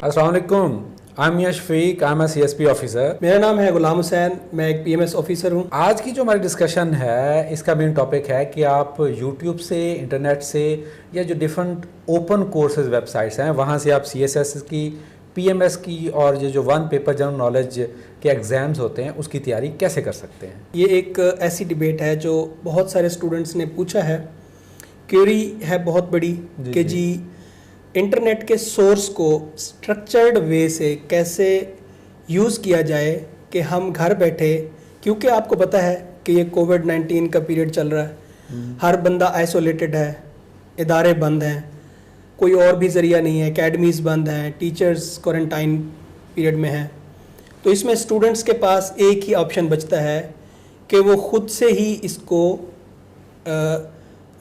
अस्सलाम वालेकुम, I am Yashfeeq, I am CSP officer. मेरा नाम है गुलाम हुसैन, मैं एक PMS ऑफिसर हूँ। आज की जो हमारी डिस्कशन है इसका मेन टॉपिक है कि आप यूट्यूब से, इंटरनेट से या जो डिफरेंट ओपन कोर्सेज वेबसाइट्स हैं वहाँ से आप CSS की, PMS की और जो वन पेपर जनरल नॉलेज के एग्ज़ाम्स होते हैं उसकी तैयारी कैसे कर सकते हैं। ये एक ऐसी डिबेट है जो बहुत सारे स्टूडेंट्स ने पूछा है। क्वेरी है बहुत बड़ी कि जी इंटरनेट के सोर्स को स्ट्रक्चर्ड वे से कैसे यूज़ किया जाए कि हम घर बैठे, क्योंकि आपको पता है कि ये कोविड-19 का पीरियड चल रहा है, हर बंदा आइसोलेटेड है, इदारे बंद हैं, कोई और भी ज़रिया नहीं है, एकेडमीज़ बंद हैं, टीचर्स क्वारंटाइन पीरियड में हैं। तो इसमें स्टूडेंट्स के पास एक ही ऑप्शन बचता है कि वो ख़ुद से ही इसको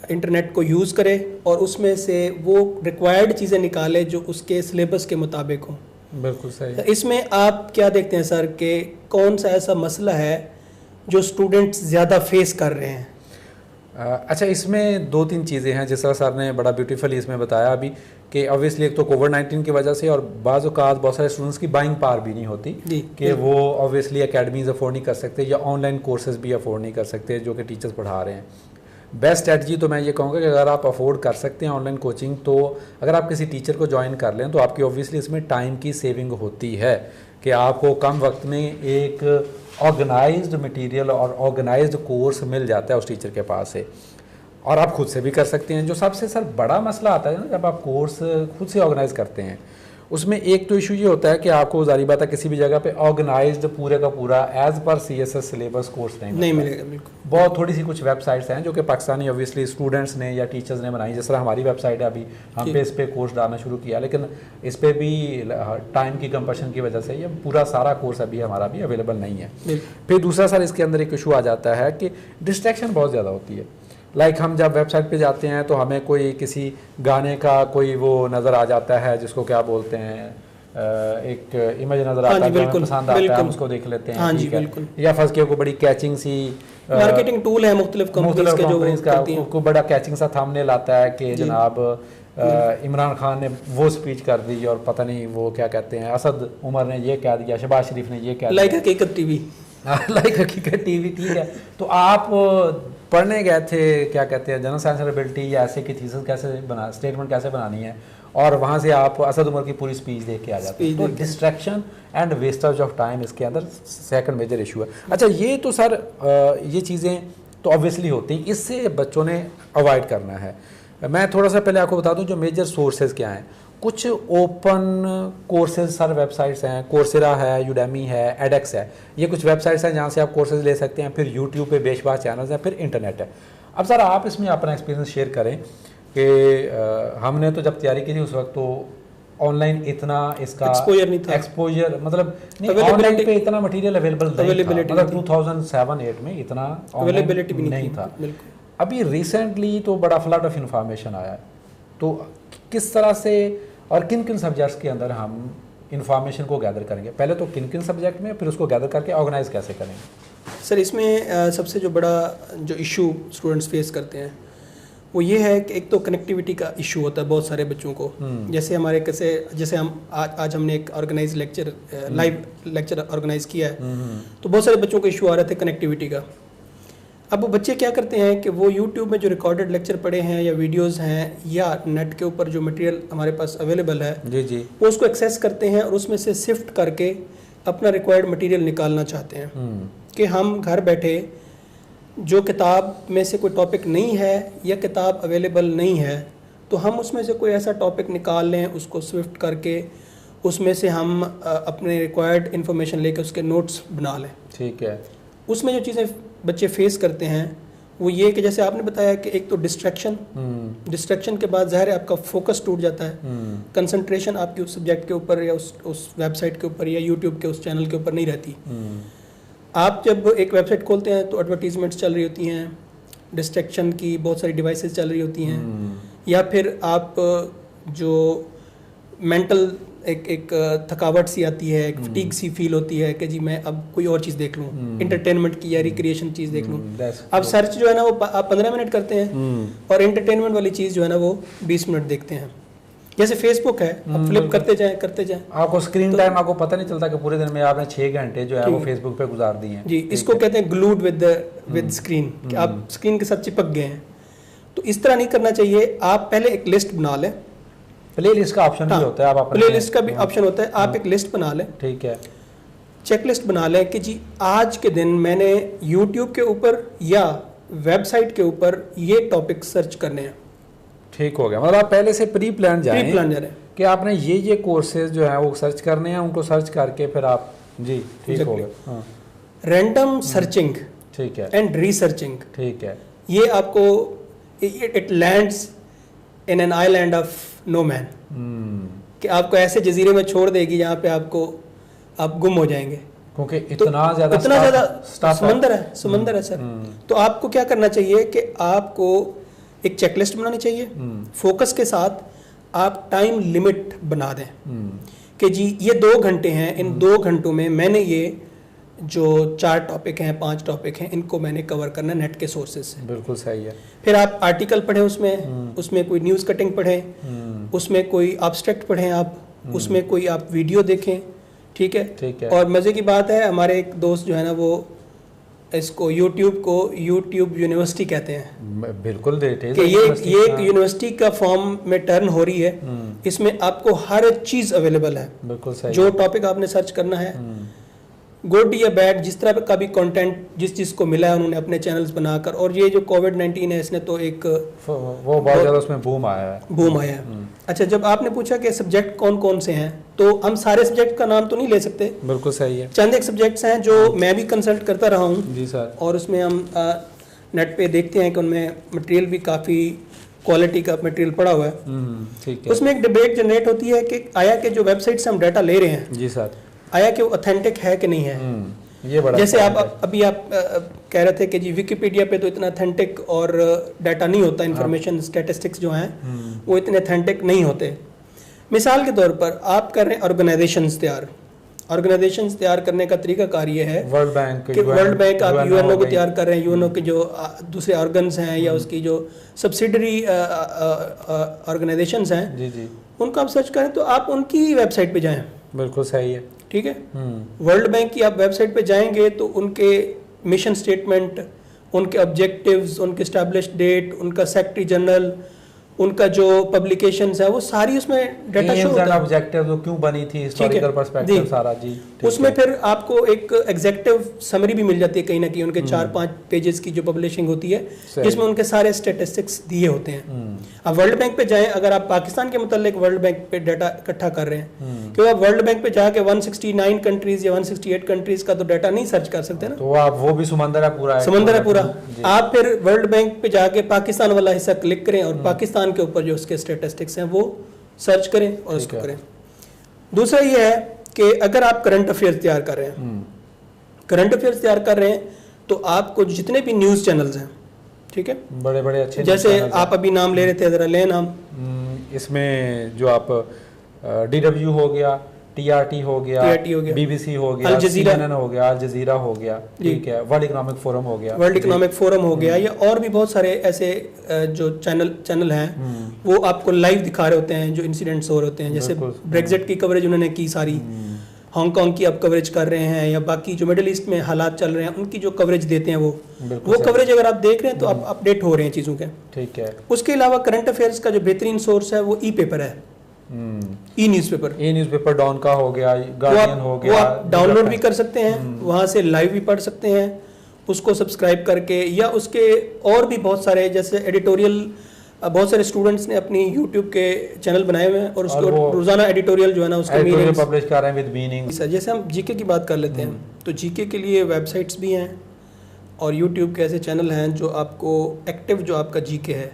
इंटरनेट को यूज़ करे और उसमें से वो रिक्वायर्ड चीज़ें निकाले जो उसके सिलेबस के मुताबिक हों। बिल्कुल सही। इसमें आप क्या देखते हैं सर कि कौन सा ऐसा मसला है जो स्टूडेंट्स ज़्यादा फेस कर रहे हैं? अच्छा, इसमें दो तीन चीज़ें हैं जिस तरह सर ने बड़ा ब्यूटीफुली इसमें बताया अभी कि ऑब्वियसली एक तो कोविड-19 की वजह से और बाज़ औक़ात बहुत सारे स्टूडेंट्स की बाइंग पावर भी नहीं होती कि वो ऑब्वियसली एकेडमीज़ अफोर्ड नहीं कर सकते या ऑनलाइन कोर्सेज भी अफोर्ड नहीं कर सकते जो कि टीचर्स पढ़ा रहे हैं। बेस्ट स्ट्रेटजी तो मैं ये कहूँगा कि अगर आप अफोर्ड कर सकते हैं ऑनलाइन कोचिंग, तो अगर आप किसी टीचर को ज्वाइन कर लें तो आपकी ऑब्वियसली इसमें टाइम की सेविंग होती है कि आपको कम वक्त में एक ऑर्गेनाइज्ड मटेरियल और ऑर्गेनाइज्ड कोर्स मिल जाता है उस टीचर के पास से, और आप खुद से भी कर सकते हैं। जो सबसे सर बड़ा मसला आता है ना जब आप कोर्स खुद से ऑर्गेनाइज करते हैं, उसमें एक तो इशू ये होता है कि आपको जारी बात है किसी भी जगह पे ऑर्गेनाइज्ड पूरे का पूरा as per CSS syllabus course नहीं मिलेगा। बिल्कुल, बहुत थोड़ी सी कुछ वेबसाइट्स हैं जो कि पाकिस्तानी ऑब्वियसली स्टूडेंट्स ने या टीचर्स ने बनाई, जिस तरह हमारी वेबसाइट है अभी हम पे इस पर कोर्स डालना शुरू किया, लेकिन इस पर भी टाइम की कंपल्शन की वजह से ये पूरा सारा कोर्स अभी हमारा भी अवेलेबल नहीं है। फिर दूसरा सर इसके अंदर एक इशू आ जाता है कि डिस्ट्रैक्शन बहुत ज़्यादा होती है। हम जब वेबसाइट पे जाते हैं तो हमें कोई किसी गाने का कोई वो नज़र आ जाता है जिसको क्या बोलते हैं, एक इमेज नज़र आता है, पसंद आता है, हम उसको देख लेते हैं। हाँ जी, बिल्कुल। या फर्स्ट के को बड़ी कैचिंग सी मार्केटिंग टूल है मुख्तलिफ कंपनीज के जो को बड़ा कैचिंग सा थंबनेल आता है कि जनाब इमरान खान ने वो स्पीच कर दी और पता नहीं वो क्या कहते हैं, असद उमर ने ये कह दिया, शहबाज शरीफ ने ये कह दिया, लाइक हकीकत टीवी लाइक हकीकत टीवी। ठीक है, तो आप पढ़ने गए थे क्या कहते हैं जनरल साइंस एबिलिटी या ऐसे की थीसिस कैसे बना, स्टेटमेंट कैसे बनानी है, और वहाँ से आप असद उमर की पूरी स्पीच देख के आ जाते हैं। तो distraction and wastage of time इसके अंदर सेकंड मेजर इशू है। अच्छा, ये तो सर ये चीज़ें तो ऑब्वियसली होती हैं, इससे बच्चों ने अवॉइड करना है। मैं थोड़ा सा पहले आपको बता दूं जो मेजर सोर्सेज क्या हैं। कुछ ओपन कोर्सेज सर वेबसाइट्स हैं, कोर्सेरा है, यूडेमी है, एडेक्स है, ये कुछ वेबसाइट्स हैं जहाँ से आप कोर्सेज ले सकते हैं। फिर यूट्यूब पे बेशुमार चैनल्स हैं, फिर इंटरनेट है। अब सर आप इसमें अपना एक्सपीरियंस शेयर करें कि हमने तो जब तैयारी की थी उस वक्त तो ऑनलाइन इतना इसका एक्सपोजर नहीं था, एक्सपोजर मतलब ऑनलाइन पे इतना मटेरियल अवेलेबल नहीं था, मतलब 2007-8 में इतना अवेलेबिलिटी भी नहीं था। अभी रिसेंटली तो बड़ा फ्लड ऑफ इंफॉर्मेशन आया है, तो किस तरह से और किन किन सब्जेक्ट्स के अंदर हम इंफॉर्मेशन को गैदर करेंगे? पहले तो किन किन सब्जेक्ट में, फिर उसको गैदर करके ऑर्गेनाइज कैसे करेंगे? सर इसमें सबसे जो बड़ा जो इशू स्टूडेंट्स फेस करते हैं वो ये है कि एक तो कनेक्टिविटी का इशू होता है बहुत सारे बच्चों को। जैसे हमारे जैसे हम आज हमने एक organise lecture live lecture organise किया है, तो बहुत सारे बच्चों को इशू आ रहे थे कनेक्टिविटी का। अब वो बच्चे क्या करते हैं कि वो YouTube में जो रिकॉर्डेड लेक्चर पढ़े हैं या वीडियोस हैं या नेट के ऊपर जो मटेरियल हमारे पास अवेलेबल है जी वो उसको एक्सेस करते हैं और उसमें से सिफ्ट करके अपना रिक्वायर्ड मटेरियल निकालना चाहते हैं कि हम घर बैठे जो किताब में से कोई टॉपिक नहीं है या किताब अवेलेबल नहीं है तो हम उसमें से कोई ऐसा टॉपिक निकाल लें, उसको स्विफ्ट करके उसमें से हम अपने रिक्वायर्ड इन्फॉर्मेशन लेकर उसके नोट्स बना लें। ठीक है, उसमें जो चीज़ें बच्चे फेस करते हैं वो ये कि जैसे आपने बताया कि एक तो डिस्ट्रैक्शन के बाद ज़ाहिर है आपका फोकस टूट जाता है, कंसंट्रेशन आपकी उस सब्जेक्ट के ऊपर या उस वेबसाइट के ऊपर या यूट्यूब के उस चैनल के ऊपर नहीं रहती। आप जब एक वेबसाइट खोलते हैं तो एडवर्टीजमेंट्स चल रही होती हैं, डिस्ट्रैक्शन की बहुत सारी डिवाइसेस चल रही होती हैं, या फिर आप जो मेंटल एक थकावट सी आती है, एक फटीग सी फील होती है कि जी मैं अब कोई और चीज़ देख लूँ, इंटरटेनमेंट की या रिक्रिएशन चीज़ देख लूँ। अब सर्च जो है ना वो आप 15 मिनट करते हैं और एंटरटेनमेंट वाली चीज़ जो है ना वो 20 मिनट देखते हैं। जैसे फेसबुक है, आप फ्लिप करते जाएं आपको स्क्रीन टाइम आपको पता नहीं चलता कि पूरे दिन में आपने 6 घंटे जो है वो फेसबुक पे गुजार दिए हैं। जी, इसको कहते हैं ग्लूड विद स्क्रीन, कि आप स्क्रीन के साथ चिपक गए हैं। तो इस तरह नहीं करना चाहिए। आप पहले एक लिस्ट बना लें, प्ले लिस्ट का ऑप्शन भी होता है, आप प्ले लिस्ट का भी ऑप्शन होता है। आप एक लिस्ट बना लें, ठीक है, चेक लिस्ट बना लें कि जी आज के दिन मैंने यूट्यूब के ऊपर या वेबसाइट के ऊपर ये टॉपिक सर्च करने हैं। ठीक हो गया, मतलब आप पहले से प्री प्लान जा रहे हैं कि आपने ये कोर्सेज जो है वो सर्च करने हैं, उनको सर्च करके फिर आप जी ठीक हो गया। रैंडम सर्चिंग, ठीक है, एंड रिसर्चिंग, ठीक है, ये आपको it lands in an island of no man, कि आपको ऐसे जजीरे में छोड़ देगी जहाँ पे आप गुम हो जाएंगे, क्योंकि इतना ज्यादा समंदर है सर। तो आपको क्या करना चाहिए कि आपको एक चेकलिस्ट बनानी चाहिए, फोकस के साथ आप टाइम लिमिट बना दें कि जी ये 2 घंटे हैं, इन 2 घंटों में मैंने ये जो 4 टॉपिक हैं 5 टॉपिक हैं इनको मैंने कवर करना नेट के सोर्सेज से। बिल्कुल सही है। फिर आप आर्टिकल पढ़ें, उसमें कोई न्यूज़ कटिंग पढ़ें, उसमें कोई एब्स्ट्रैक्ट पढ़ें, आप उसमें कोई आप वीडियो देखें, ठीक है। और मज़े की बात है, हमारे एक दोस्त जो है ना वो इसको यूट्यूब यूनिवर्सिटी कहते हैं। बिल्कुल देते कि ये एक यूनिवर्सिटी का फॉर्म में टर्न हो रही है। इसमें आपको हर चीज़ अवेलेबल है, बिल्कुल सही, जो टॉपिक आपने सर्च करना है, गुड या बैड, जिस तरह का भी कंटेंट जिस चीज़ को मिला है उन्होंने अपने चैनल्स बनाकर। और ये जो कोविड-19 है इसने तो एक वो बहुत ज़्यादा उसमें बूम आया है। अच्छा, जब आपने पूछा कि सब्जेक्ट कौन कौन से हैं, तो हम सारे सब्जेक्ट का नाम तो नहीं ले सकते। बिल्कुल सही है। चंद एक सब्जेक्ट्स हैं जो मैं भी कंसल्ट करता रहा हूँ जी सर, और उसमें हम नेट पे देखते हैं कि उनमें मटेरियल भी काफ़ी क्वालिटी का मटेरियल पड़ा हुआ है। ठीक है। उसमें एक डिबेट जनरेट होती है कि आया कि जो वेबसाइट से हम डाटा ले रहे हैं, जी सर, आया कि वो ऑथेंटिक है कि नहीं है। ये बड़ा जैसे आप अभी कह रहे थे कि जी विकिपीडिया पे तो इतना ऑथेंटिक और डाटा नहीं होता, इन्फॉर्मेशन स्टैटिस्टिक्स जो हैं वो इतने ऑथेंटिक नहीं होते। मिसाल के तौर पर आप कर रहे हैं ऑर्गेनाइजेशंस तैयार करने का तरीका कार ये है, वर्ल्ड बैंक आप यूएनओ को तैयार कर रहे हैं, यूएनओ के जो दूसरे ऑर्गन्स हैं या उसकी जो सब्सिडरी ऑर्गेनाइजेशंस हैं, जी जी, उनको आप सर्च करें तो आप उनकी वेबसाइट पे जाएं। बिल्कुल सही है, ठीक है। वर्ल्ड बैंक की आप वेबसाइट पे जाएंगे तो उनके मिशन स्टेटमेंट, उनके ऑब्जेक्टिव्स, उनके एस्टैब्लिश्ड डेट, उनका सेक्रेटरी जनरल, उनका जो पब्लिकेशंस है वो सारी उसमें डाटा शो होता है। ऑब्जेक्टिव वो क्यों बनी थी, हिस्टोरिकल पर्सपेक्टिव सारा जी। उसमें फिर आपको एक एग्जेक्टिव समरी भी मिल जाती है कहीं ना कहीं, उनके 4-5 पेजेस की जो पब्लिशिंग होती है जिसमें उनके सारे स्टैटिस्टिक्स दिए होते हैं। अब वर्ल्ड बैंक पे जाएं, अगर आप पाकिस्तान के मुतालिक वर्ल्ड बैंक पे डाटा इकट्ठा कर रहे हैं, क्योंकि आप वर्ल्ड बैंक पे जाके 169 कंट्रीज या 168 कंट्रीज का तो डाटा नहीं सर्च कर सकते ना, तो आप वो भी समंदर है पूरा। आप फिर वर्ल्ड बैंक पे जाके पाकिस्तान वाला हिस्सा क्लिक करें और पाकिस्तान के ऊपर जो उसके स्टैटिस्टिक्स हैं वो सर्च करें और उसको करें। दूसरा ये है कि अगर आप करंट अफेयर्स तैयार कर रहे हैं, तो आपको जितने भी न्यूज़ चैनल्स हैं, ठीक है, बड़े बड़े अच्छे, जैसे आप अभी नाम ले रहे थे, जरा ले नाम। इसमें जो आप DW हो गया, TRT हो गया, BBC हो गया, CNN हो गया, अल जजीरा हो गया, ठीक है, वर्ल्ड इकोनॉमिक फोरम हो गया, या और भी बहुत सारे ऐसे जो चैनल हैं वो आपको लाइव दिखा रहे होते हैं जो इंसिडेंट्स हो रहे होते हैं। जैसे ब्रेक्जिट की कवरेज उन्होंने की सारी, हांगकांग की आप कवरेज कर रहे हैं, या बाकी जो मिडिल ईस्ट में हालात चल रहे हैं उनकी जो कवरेज देते हैं वो कवरेज अगर आप देख रहे हैं तो आप अपडेट हो रहे हैं चीज़ों के, ठीक है। उसके अलावा करंट अफेयर्स का जो बेहतरीन सोर्स है वो ई-पेपर है, ई न्यूज़पेपर डॉन का हो गया, गार्डियन हो गया, वो आप डाउनलोड भी कर सकते हैं, वहाँ से लाइव भी पढ़ सकते हैं उसको सब्सक्राइब करके, या उसके और भी बहुत सारे जैसे एडिटोरियल, बहुत सारे स्टूडेंट्स ने अपनी यूट्यूब के चैनल बनाए हुए हैं और उसको रोजाना एडिटोरियल जो है ना उसका मीनिंग पब्लिश कर रहे हैं विद मीनिंग। जैसे हम जीके की बात कर लेते हैं तो जीके के लिए वेबसाइट्स भी हैं और यूट्यूब के ऐसे चैनल हैं जो आपको एक्टिव जो आपका जीके है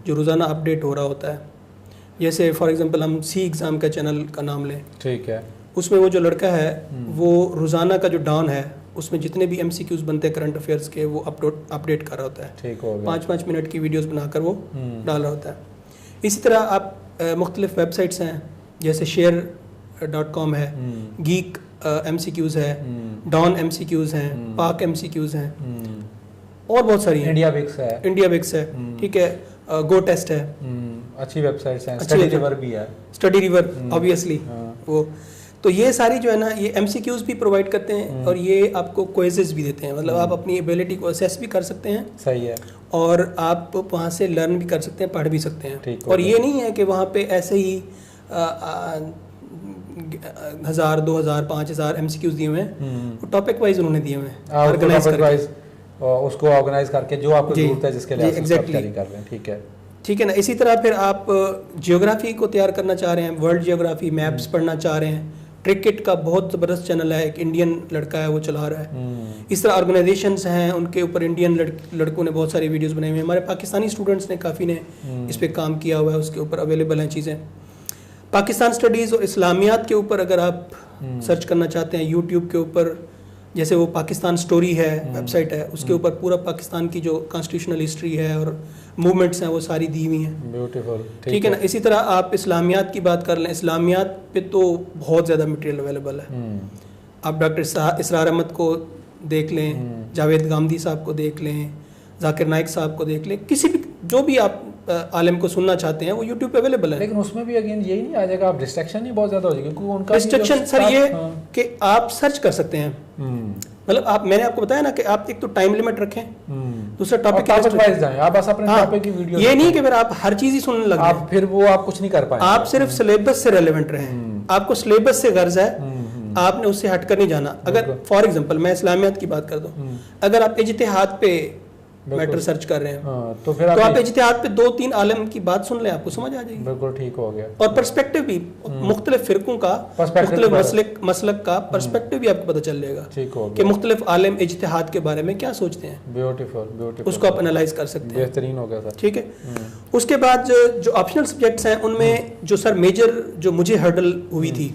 जो रोज़ाना अपडेट हो रहा होता है। जैसे फॉर एग्जांपल हम सी एग्ज़ाम का चैनल का नाम लें, ठीक है, उसमें वो जो लड़का है वो रोज़ाना का जो डॉन है उसमें जितने भी MCQs बनते हैं करंट अफेयर्स के वो अपडेट कर रहा होता है, ठीक हो गया, 5-5 मिनट की वीडियोस बनाकर वो डाल रहा होता है। इसी तरह आप मुख्तलिफ वेबसाइट्स हैं जैसे share.com है, गीक MCQs है, डॉन MCQs हैं, पाक MCQs हैं और बहुत सारी हैं, इंडिया बिक्स है, ठीक है, गो टेस्ट है, अच्छी वेबसाइट्स हैं, स्टडी रिवर भी है, स्टडी रिवर ऑब्वियसली वो। तो ये सारी जो है ना, ये MCQs भी प्रोवाइड करते हैं और ये आपको क्विजेस भी देते हैं, मतलब आप अपनी एबिलिटी को असेस भी कर सकते हैं। सही है। और आप वहाँ से लर्न भी कर सकते हैं, पढ़ भी सकते हैं। और ये नहीं है कि वहाँ पे ऐसे ही 1000, 2000, 5000 MCQs दिए हुए हैं, टॉपिक वाइज उन्होंने दिए हुए हैं, ऑर्गेनाइज करके उसको ऑर्गेनाइज करके जो आपको जरूरत है जिसके लिए एग्जैक्टली कर रहे हैं। ठीक है, ठीक है ना। इसी तरह फिर आप जियोग्राफी को तैयार करना चाह रहे हैं, वर्ल्ड जियोग्राफी मैप्स पढ़ना चाह रहे हैं, क्रिकेट का बहुत ज़बरदस्त चैनल है, एक इंडियन लड़का है वो चला रहा है। इस तरह ऑर्गेनाइजेशंस हैं, उनके ऊपर इंडियन लड़कों ने बहुत सारी वीडियोस बनाई हुई हैं। हमारे पाकिस्तानी स्टूडेंट्स ने काफ़ी ने इस पे काम किया हुआ है, उसके ऊपर अवेलेबल हैं चीज़ें। पाकिस्तान स्टडीज़ और इस्लामियात के ऊपर अगर आप सर्च करना चाहते हैं यूट्यूब के ऊपर, जैसे वो पाकिस्तान स्टोरी है वेबसाइट है, उसके ऊपर पूरा पाकिस्तान की जो कॉन्स्टिट्यूशनल हिस्ट्री है और मूवमेंट्स हैं वो सारी दी हुई हैं। ब्यूटीफुल, ठीक है ना। इसी तरह आप इस्लामियात की बात कर लें, इस्लामियात पे तो बहुत ज़्यादा मटेरियल अवेलेबल है। आप डॉक्टर इसरार अहमद को देख लें, जावेद गामदी साहब को देख लें, जाकिर नाइक साहब को देख लें, किसी भी जो भी आप आलिम को सुनना चाहते हैं वो यूट्यूब पे अवेलेबल है। लेकिन उसमें भी अगेन यही नहीं आ जाएगा, आप डिस्ट्रैक्शन नहीं बहुत ज़्यादा हो जाएगी, क्योंकि उनका डिस्ट्रैक्शन सर ये कि आप सर्च कर सकते हैं, मतलब आप, मैंने आपको बताया ना कि आप एक तो टाइम लिमिट रखें, दूसरा टॉपिक वाइज जाएं, आप बस अपने टॉपिक की वीडियो, ये नहीं कि फिर आप हर चीज ही सुनने लगे, आप फिर वो आप कुछ नहीं कर पाएंगे। आप सिर्फ सिलेबस से रेलेवेंट रहें, आपको सिलेबस से गर्ज है, आपने उससे हटकर नहीं जाना। अगर फॉर एग्जांपल मैं इस्लामियात की बात कर दूं, अगर आप इज्तिहाद पे मैटर सर्च कर रहे हैं तो फिर आप इज्तिहाद पे 2-3 आलिम की बात सुन लें, आपको समझ आ जाएगी। बिल्कुल ठीक हो गया। और पर्सपेक्टिव भी मुख्तलिफ फिरकों का, मुख्तलिफ मसलक का पर्सपेक्टिव भी आपको पता चल जाएगा कि मुख्तलिफ आलिम इज्तिहाद के बारे में क्या सोचते हैं। ब्यूटीफुल, ब्यूटीफुल, उसको आप एनालाइज कर सकते हैं। बेहतरीन हो गया सर। ठीक है। उसके बाद जो ऑप्शनल सब्जेक्ट्स हैं उनमें जो सर मेजर जो मुझे हर्डल हुई थी,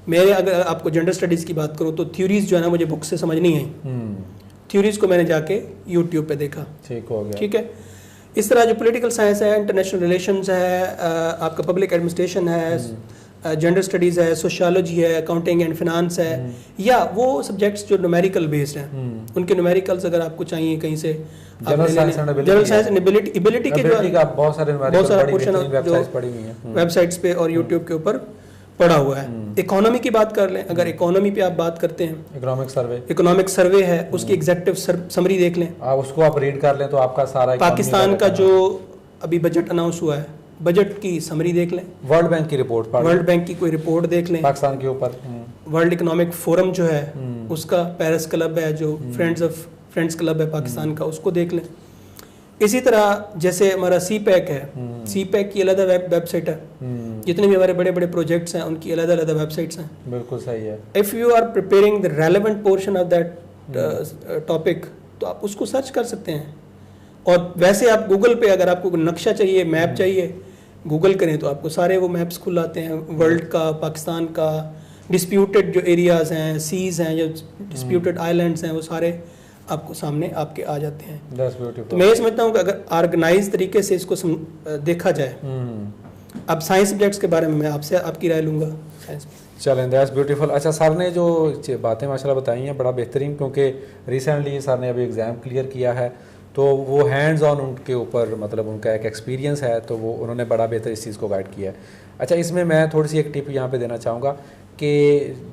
मेरे अगर आपको जेंडर स्टडीज की बात करूँ तो थ्योरीज जो है ना मुझे बुक से समझ नहीं आई, थ्योरीज को मैंने जाके यूट्यूब पे देखा। ठीक हो गया। ठीक है। इस तरह जो पॉलिटिकल साइंस है, इंटरनेशनल रिलेशंस है, आपका पब्लिक एडमिनिस्ट्रेशन है, जेंडर स्टडीज़ है, सोशियोलॉजी है, अकाउंटिंग एंड फिनांस है, या वो सब्जेक्ट्स जो न्यूमेरिकल बेस्ड हैं, उनके न्यूमेरिकल्स अगर आपको चाहिए कहीं से, जनरल साइंस एंड एबिलिटी के जो बहुत सारा पोर्शन जो वेबसाइट्स पे और यूट्यूब के ऊपर पड़ा हुआ है। इकोनॉमी की बात कर लें, अगर इकोनॉमी पे आप बात करते हैं, इकोनॉमिक सर्वे है, उसकी एग्जेक्टिव समरी देख लें, उसको आप रीड कर लें तो आपका सारा पाकिस्तान का जो अभी बजट अनाउंस हुआ है, बजट की समरी देख लें, वर्ल्ड बैंक की रिपोर्ट, वर्ल्ड बैंक की कोई रिपोर्ट देख लें पाकिस्तान के ऊपर, वर्ल्ड इकोनॉमिक फोरम जो है उसका पेरिस क्लब है, जो फ्रेंड्स क्लब है पाकिस्तान का, उसको देख लें। इसी तरह जैसे हमारा CPEC है, CPEC की अलग वेबसाइट है, जितने भी हमारे बड़े बड़े प्रोजेक्ट्स हैं उनकी अलग अलग वेबसाइट्स हैं। बिल्कुल सही है। If you are preparing the relevant portion of that topic तो आप उसको सर्च कर सकते हैं। और वैसे आप गूगल पे अगर आपको नक्शा चाहिए, मैप चाहिए, गूगल करें तो आपको सारे वो मैप्स खुल आते हैं, वर्ल्ड का, पाकिस्तान का, डिस्प्यूटेड जो एरियाज़ हैं, सीज़ हैं, जो डिस्प्यूटेड आइलैंड्स हैं, वो सारे आपको सामने आपके आ जाते हैं। तो मैं ये समझता हूँ कि अगर ऑर्गेनाइज तरीके से इसको देखा जाए, अब साइंस सब्जेक्ट्स के बारे में मैं आपसे आपकी राय लूँगा। चलें, दैट्स ब्यूटीफुल। अच्छा, सर ने जो बातें माशाल्लाह बताई हैं बड़ा बेहतरीन, क्योंकि रिसेंटली सर ने अभी एग्ज़ाम क्लियर किया है, तो वो हैंड्स ऑन उनके ऊपर, मतलब उनका एक एक्सपीरियंस है, तो वो उन्होंने बड़ा बेहतर इस चीज़ को गाइड किया है। अच्छा, इसमें मैं थोड़ी सी एक टिप यहाँ पे देना चाहूँगा कि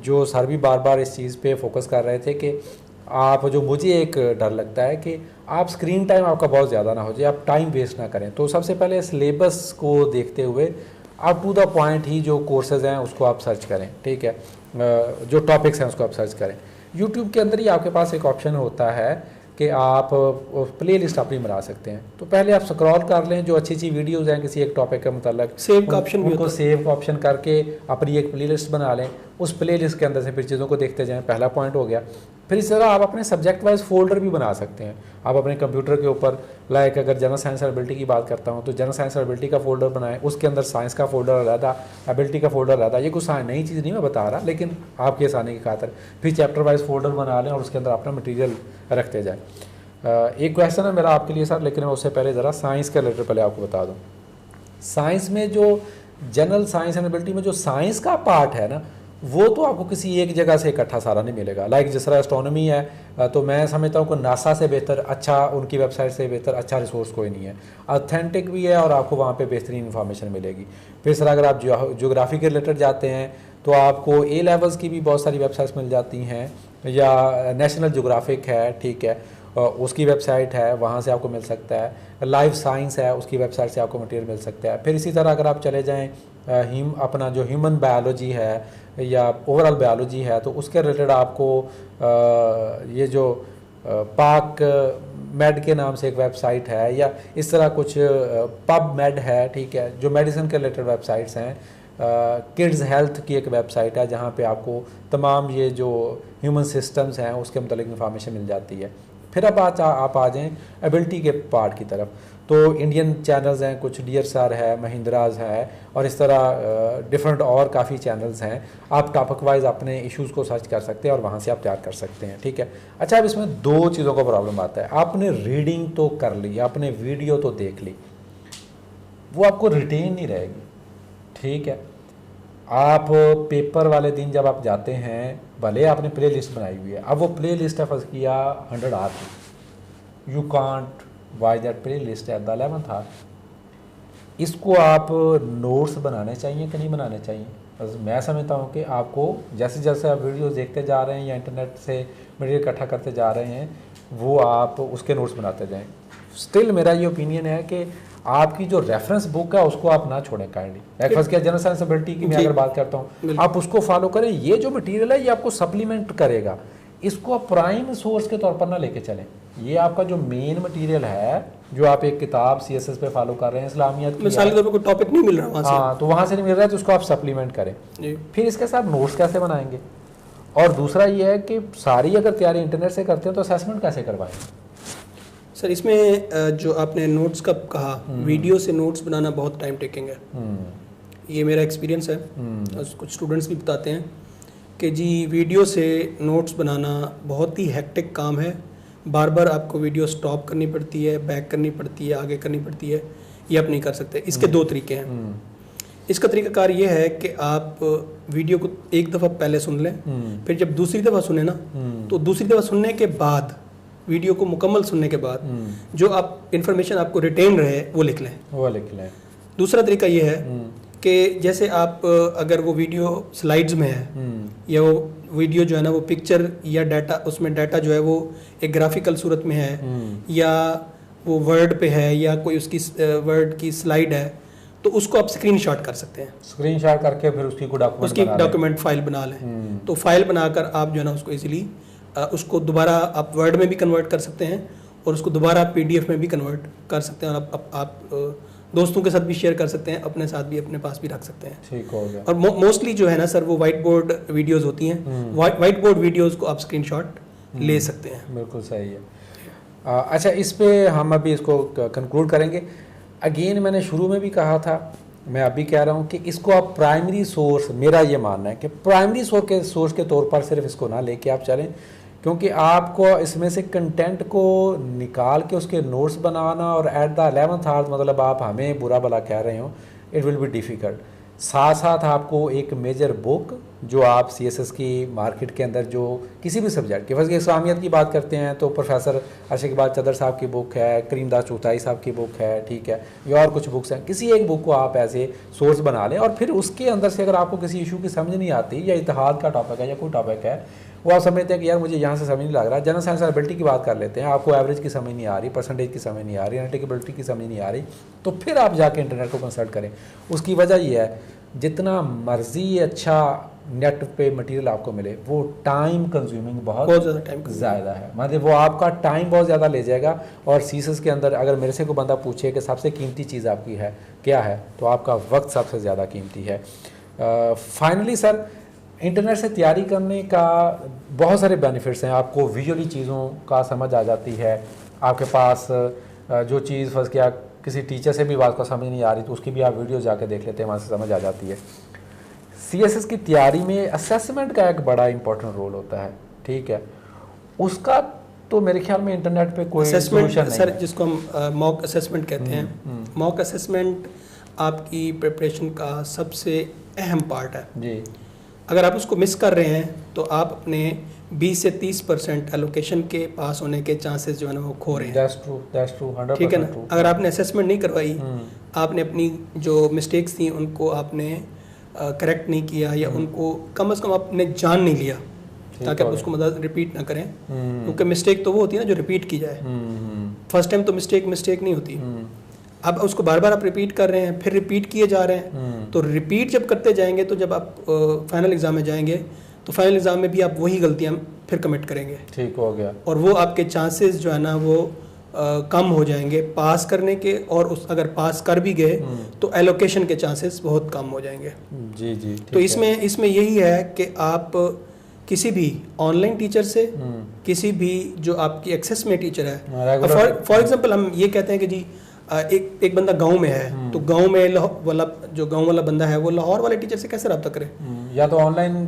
जो सर भी बार बार इस चीज़ पे फोकस कर रहे थे कि आप, जो मुझे एक डर लगता है कि आप स्क्रीन टाइम आपका बहुत ज़्यादा ना हो जाए, आप टाइम वेस्ट ना करें। तो सबसे पहले सिलेबस को देखते हुए आप टू द पॉइंट ही जो कोर्सेज़ हैं उसको आप सर्च करें। ठीक है, जो टॉपिक्स हैं उसको आप सर्च करें। यूट्यूब के अंदर ही आपके पास एक ऑप्शन होता है कि आप प्ले लिस्ट अपनी बना सकते हैं। तो पहले आप स्क्रॉल कर लें, जो अच्छी अच्छी वीडियोज़ हैं किसी एक टॉपिक के मतलब, सेव का ऑप्शन, उनको सेव का ऑप्शन करके अपनी एक प्ले लिस्ट बना लें, उस प्ले लिस्ट के अंदर से फिर चीज़ों को देखते जाएँ। पहला पॉइंट हो गया। फिर इस तरह आप अपने सब्जेक्ट वाइज फोल्डर भी बना सकते हैं। आप अपने कंप्यूटर के ऊपर, लाइक अगर जनरल साइंस और एबिलिटी की बात करता हूँ तो जनरल साइंस और एबिलिटी का फोल्डर बनाएं, उसके अंदर साइंस का फोल्डर अलग, एबिलिटी का फोल्डर अलग। ये कुछ नई चीज़ नहीं मैं बता रहा, लेकिन आपके आसानी की खातिर फिर चैप्टर वाइज फोल्डर बना लें और उसके अंदर अपना मटीरियल रखते जाएँ। एक क्वेश्चन है मेरा आपके लिए सर, लेकिन मैं उससे पहले ज़रा साइंस का रिलेटेड पहले आपको बता दूँ। साइंस में जो जनरल साइंस एंड एबिलिटी में जो साइंस का पार्ट है ना, वो तो आपको किसी एक जगह से इकट्ठा सारा नहीं मिलेगा। लाइक जिस तरह एस्ट्रोनॉमी है तो मैं समझता हूँ कि नासा से बेहतर अच्छा, उनकी वेबसाइट से बेहतर अच्छा रिसोर्स कोई नहीं है, ऑथेंटिक भी है और आपको वहाँ पे बेहतरीन इन्फॉर्मेशन मिलेगी। फिर इस तरह अगर आप ज्योग्राफी के रिलेटेड जाते हैं तो आपको ए लेवल्स की भी बहुत सारी वेबसाइट्स मिल जाती हैं, या नेशनल ज्योग्राफिक है, ठीक है, उसकी वेबसाइट है, वहाँ से आपको मिल सकता है। लाइफ साइंस है, उसकी वेबसाइट से आपको मटेरियल मिल सकता है। फिर इसी तरह अगर आप चले जाएँ अपना जो ह्यूमन बायोलॉजी है या ओवरऑल बायोलॉजी है तो उसके रिलेटेड आपको ये जो पाक मेड के नाम से एक वेबसाइट है, या इस तरह कुछ पब मेड है, ठीक है, जो मेडिसिन के रिलेटेड वेबसाइट्स हैं। किड्स हेल्थ की एक वेबसाइट है जहाँ पे आपको तमाम ये जो ह्यूमन सिस्टम्स हैं उसके मतलब इंफॉर्मेशन मिल जाती है। फिर अब आप आ जाएँ एबिलिटी के पार्ट की तरफ, तो इंडियन चैनल्स हैं, कुछ डियर सर है, महिंद्राज है, और इस तरह डिफरेंट और काफ़ी चैनल्स हैं। आप टॉपिक वाइज अपने इश्यूज़ को सर्च कर सकते हैं और वहाँ से आप तैयार कर सकते हैं, ठीक है। अच्छा, अब इसमें दो चीज़ों का प्रॉब्लम आता है। आपने रीडिंग तो कर ली, आपने वीडियो तो देख ली, वो आपको रिटेन नहीं रहेगी, ठीक है। आप पेपर वाले दिन जब आप जाते हैं, भले आपने प्ले लिस्ट बनाई हुई है, अब वो प्ले लिस्ट है फर्ज किया 100 hour, you can't why that playlist at the 11th hour. इसको आप नोट्स बनाने चाहिए कि नहीं बनाने चाहिए? बस मैं समझता हूँ कि आपको जैसे जैसे आप वीडियोस देखते जा रहे हैं या इंटरनेट से मटेरियल इकट्ठा करते जा रहे हैं, वो आप उसके नोट्स बनाते जाएं। स्टिल मेरा ये ओपिनियन है कि आपकी जो रेफरेंस बुक है उसको आप ना छोड़ें काइंडली। फर्स्ट क्या जनरल साइंस एबिलिटी की मैं अगर बात करता हूँ, आप उसको फॉलो करें। ये जो मटेरियल है ये आपको सप्लीमेंट करेगा, इसको आप प्राइम सोर्स के तौर पर ना लेके चलें। ये आपका जो मेन मटेरियल है, जो आप एक किताब CSS पे फॉलो कर रहे हैं इस्लामियत की, मिसाल के तौर पर कोई टॉपिक नहीं मिल रहा वहाँ से, हाँ, तो वहाँ से नहीं मिल रहा है तो उसको आप सप्लीमेंट करें। फिर इसके साथ नोट्स कैसे बनाएंगे, और दूसरा ये है कि सारी अगर तैयारी इंटरनेट से करते हो तो असेसमेंट कैसे करवाएंगे? सर इसमें जो आपने नोट्स का कहा, वीडियो से नोट्स बनाना बहुत टाइम टेकिंग है। ये मेरा एक्सपीरियंस है, कुछ स्टूडेंट्स भी बताते हैं कि जी वीडियो से नोट्स बनाना बहुत ही हेक्टिक काम है, बार बार आपको वीडियो स्टॉप करनी पड़ती है, बैक करनी पड़ती है, आगे करनी पड़ती है, ये आप नहीं कर सकते। इसके दो तरीके हैं। इसका तरीकाकार ये है कि आप वीडियो को एक दफ़ा पहले सुन लें, फिर जब दूसरी दफ़ा सुने ना, तो दूसरी दफ़ा सुनने के बाद, वीडियो को मुकम्मल सुनने के बाद जो आप इंफॉर्मेशन आपको रिटेन रहे वो लिख लें। दूसरा तरीका ये है कि जैसे आप अगर वो वीडियो स्लाइड्स में है या वो वीडियो जो है ना वो पिक्चर या डाटा, उसमें डाटा जो है वो एक ग्राफिकल सूरत में है या वो वर्ड पे है या कोई उसकी वर्ड की स्लाइड है, तो उसको आप स्क्रीनशॉट कर सकते हैं। स्क्रीनशॉट करके फिर उसकी डॉक्यूमेंट फाइल बना लें। तो फाइल बनाकर आप जो है ना उसको इजीली उसको दोबारा आप वर्ड में भी कन्वर्ट कर सकते हैं और उसको दोबारा PDF में भी कन्वर्ट कर सकते हैं, और आप दोस्तों के साथ भी शेयर कर सकते हैं, अपने साथ भी, अपने पास भी रख सकते हैं। ठीक हो गया। और मोस्टली जो है ना सर वो वाइट बोर्ड वीडियोज़ होती हैं, वाइट बोर्ड वीडियोज़ को आप स्क्रीनशॉट ले सकते हैं। बिल्कुल सही है। अच्छा, इस पे हम अभी इसको कंक्लूड करेंगे। अगेन मैंने शुरू में भी कहा था, मैं अभी कह रहा हूँ कि इसको आप प्राइमरी सोर्स, मेरा ये मानना है कि प्राइमरी सोर्स के तौर पर सिर्फ इसको ना लेके आप चलें, क्योंकि आपको इसमें से कंटेंट को निकाल के उसके नोट्स बनाना और एट द 11th आवर मतलब आप हमें बुरा भला कह रहे हो, इट विल बी डिफ़िकल्ट। साथ साथ आपको एक मेजर बुक जो आप CSS की मार्केट के अंदर जो किसी भी सब्जेक्ट की, फर्स्ट इस्लामियत की बात करते हैं तो प्रोफेसर अर्शद चदर साहब की बुक है, करीमदास चौथाई साहब की बुक है, ठीक है, या और कुछ बुक्स हैं, किसी एक बुक को आप ऐसे सोर्स बना लें और फिर उसके अंदर से अगर आपको किसी इशू की समझ नहीं आती या इत्तेहाद का टॉपिक है या कोई टॉपिक है, वो आप समझते हैं कि यार मुझे यहाँ से समझ नहीं लग रहा। जनरल साइंस एबिलिटी की बात कर लेते हैं, आपको एवरेज की समझ नहीं आ रही, परसेंटेज की समझ नहीं आ रही, एनालिटिकबिलिटी की समझ नहीं आ रही, तो फिर आप जाके इंटरनेट को कंसल्ट करें। उसकी वजह ये है, जितना मर्जी अच्छा नेट पे मटेरियल आपको मिले, वो टाइम कंज्यूमिंग बहुत ज़्यादा है, मतलब वो आपका टाइम बहुत ज़्यादा ले जाएगा। और CSS के अंदर अगर मेरे से कोई बंदा पूछे कि सबसे कीमती चीज़ आपकी है क्या है, तो आपका वक्त सबसे ज़्यादा कीमती है। फाइनली सर, इंटरनेट से तैयारी करने का बहुत सारे बेनिफिट्स हैं। आपको विजुअली चीज़ों का समझ आ जाती है, आपके पास जो चीज़ फर्स्ट क्या किसी टीचर से भी बात को समझ नहीं आ रही तो उसकी भी आप वीडियो जाके देख लेते हैं, वहाँ से समझ आ जाती है। CSS की तैयारी में असेसमेंट का एक बड़ा इंपॉर्टेंट रोल होता है, ठीक है, उसका तो मेरे ख्याल में इंटरनेट पे कोई सोल्यूशन नहीं सर, जिसको हम मॉक असेसमेंट कहते हैं। मॉक असेसमेंट आपकी प्रिपरेशन का सबसे अहम पार्ट है जी। अगर आप उसको मिस कर रहे हैं तो आप अपने 20 से 30% एलोकेशन के पास होने के चांसेस जो है ना वो खो रहे हैं। That's true, 100% ठीक है ना। अगर आपने असेसमेंट नहीं करवाई, आपने अपनी जो मिस्टेक्स थी उनको आपने करेक्ट नहीं किया, या उनको कम से कम आपने जान नहीं लिया ताकि आप उसको मतलब रिपीट ना करें, क्योंकि मिस्टेक तो वो होती है ना जो रिपीट की जाए। फर्स्ट टाइम तो मिस्टेक नहीं होती। अब उसको बार बार आप रिपीट कर रहे हैं, फिर रिपीट किए जा रहे हैं, तो रिपीट जब करते जाएंगे तो जब आप फाइनल एग्जाम में जाएंगे तो फाइनल एग्जाम में भी आप वही गलतियां फिर कमिट करेंगे। ठीक हो गया। और वो आपके चांसेस जो है ना वो कम हो जाएंगे पास करने के, और अगर पास कर भी गए तो एलोकेशन के चांसेस बहुत कम हो जाएंगे। जी जी। तो इसमें यही है कि आप किसी भी ऑनलाइन टीचर से, किसी भी जो आपकी एक्सेस में टीचर है, फॉर एग्जांपल हम ये कहते हैं कि जी एक बंदा गांव में है, तो गांव में गांव वाला बंदा है वो लाहौर वाले टीचर से कैसे रब्ता करे? या तो ऑनलाइन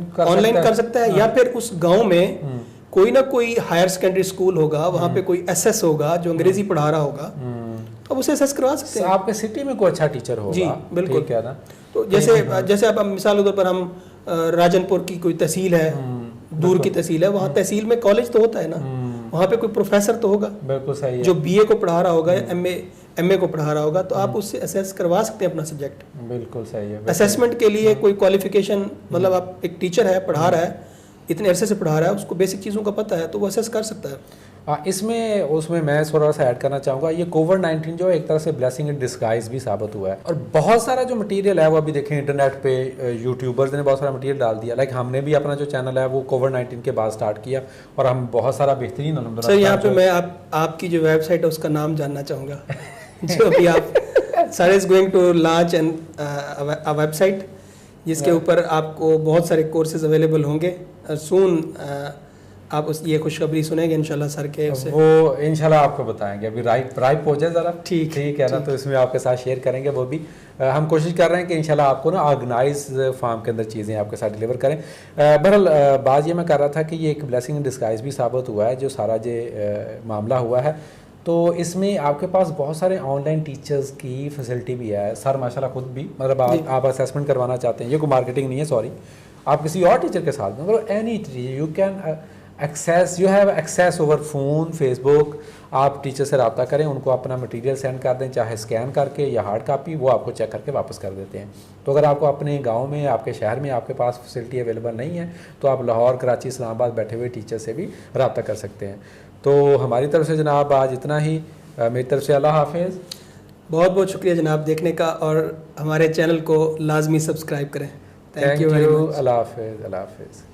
कर सकता है, या फिर उस गांव में कोई ना कोई हायर सेकेंडरी स्कूल होगा, वहाँ पे कोई एसएस होगा जो अंग्रेजी पढ़ा रहा होगा, तो उसे एसएस करवा सकते हैं। आपके सिटी में कोई अच्छा टीचर होगा। जी बिल्कुल। क्या ना, तो जैसे आप मिसाल के तौर पर हम राजनपुर की कोई तहसील है, दूर की तहसील है, वहाँ तहसील में कॉलेज तो होता है ना, वहाँ पे कोई प्रोफेसर तो होगा। बिल्कुल सही है। जो बीए को पढ़ा रहा होगा या एमए को पढ़ा रहा होगा, तो आप उससे असेस करवा सकते हैं अपना सब्जेक्ट। बिल्कुल सही है। असेसमेंट के लिए कोई क्वालिफिकेशन, मतलब आप एक टीचर है, पढ़ा रहा है, इतने अरसे से पढ़ा रहा है, उसको बेसिक चीज़ों का पता है, तो वो असेस कर सकता है। उसमें मैं थोड़ा सा ऐड करना चाहूँगा, ये कोविड-19 जो एक तरह से ब्लेसिंग इन डिस्गाइज भी साबित हुआ है। और बहुत सारा जो मटेरियल है वो अभी देखें इंटरनेट पे यूट्यूबर्स ने बहुत सारा मटेरियल डाल दिया। लाइक हमने भी अपना जो चैनल है वो कोविड-19 के बाद स्टार्ट किया, और हम बहुत सारा बेहतरीन सर यहाँ पे मैं आपकी जो वेबसाइट है उसका नाम जानना चाहूँगा जो अभी आप sir is going to launch a website जिसके ऊपर आपको बहुत सारे कोर्सेज अवेलेबल होंगे सून। आप ये खुशखबरी सुनेंगे इंशाल्लाह सर के उससे, वो इंशाल्लाह आपको बताएंगे। अभी राइप हो जाए ज़रा, ठीक है ना, तो इसमें आपके साथ शेयर करेंगे। वो भी हम कोशिश कर रहे हैं कि इंशाल्लाह आपको ना ऑर्गेनाइज फॉर्म के अंदर चीज़ें आपके साथ डिलीवर करें। बहरहाल बात ये मैं कर रहा था कि ये एक ब्लेसिंग इन डिस्गाइज भी साबित हुआ है जो सारा जो मामला हुआ है। तो इसमें आपके पास बहुत सारे ऑनलाइन टीचर्स की फैसिलिटी भी है। सर माशाल्लाह खुद भी, मतलब आप असेसमेंट करवाना चाहते हैं, ये कोई मार्केटिंग नहीं है, सॉरी, आप किसी और टीचर के साथ, मतलब any teacher you can you have access over phone, Facebook. आप टीचर से रब्ता करें, उनको अपना मटेरियल सेंड कर दें, चाहे स्कैन करके या हार्ड कापी, वो आपको चेक करके वापस कर देते हैं। तो अगर आपको अपने गांव में, आपके शहर में आपके पास फैसिलिटी अवेलेबल नहीं है, तो आप लाहौर, कराची, इस्लामाबाद बैठे हुए टीचर से भी रब्ता कर सकते हैं। तो हमारी तरफ से जनाब आज इतना ही, मेरी तरफ से अल्लाह हाफिज़। बहुत बहुत शुक्रिया जनाब देखने का, और हमारे चैनल को लाजमी सब्सक्राइब करें। Thank you. अल्लाह हाफिज़।